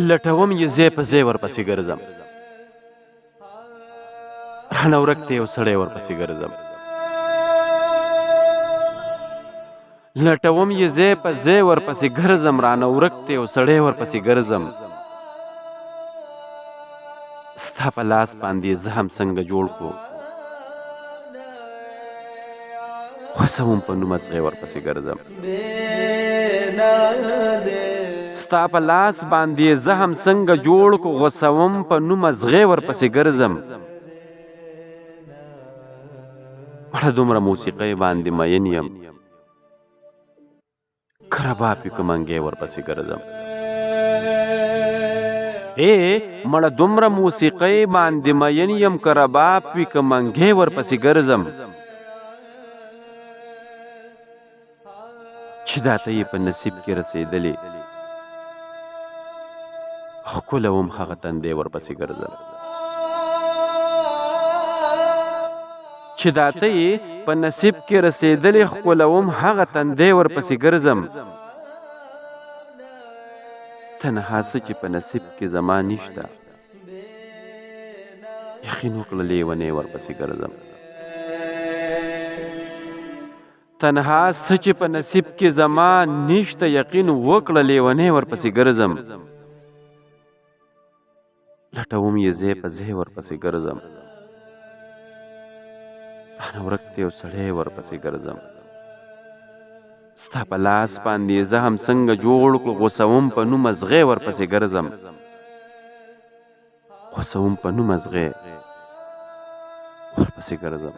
لټوم یې ځای په ځای ورپسې ګرځم، رانه ورک دی یو سړی ورپسې ګرځم. لټوم یې ځای په ځای ورپسې ګرځم، رانه ورک دی یو سړی ورپسې ګرځم. ستا په لاس باندې زه هم څنګه جوړ کړو، خوښوم په نومه ځغی ورپسې ګرځم. ستا په لاس باندې زه هم څنګه جوړ کو، غوڅوم په نومه ځغی ورپسې ګرځم. وړه دومره موسیقۍ باندې مین یم، که رباب وي که منګی ورپسې ګرځم. مړه دومره موسیقۍ باندې مین یم، که رباب وي که منګی ورپسې ګرځم. چې دا ته یې په نصیب کې رسېدلې، ښکلوم هغه تندی ورپسې ګرځم. چې دا ته یې په نصیب کې رسېدلې، ښکلوم هغه تندی ورپسې ګرځم. تنها څه چې په نصیب کې زما نشته، یقین وکړه لیونی ورپسې ګرځم. تنها څه چې په نصیب کې زما نشته، یقین وکړه لیونی ورپسې ګرځم. لټوم یې ځای په ځای ورپسې ګرځم، رانه ورک دی یو سړی ورپسې ګرځم. ستا په لاس باندې زه هم څنګه جوړ کړو، غوڅوم په نومه ځغی ورپسې ګرځم. غوڅوم په نومه ځغی ورپسې ګرځم.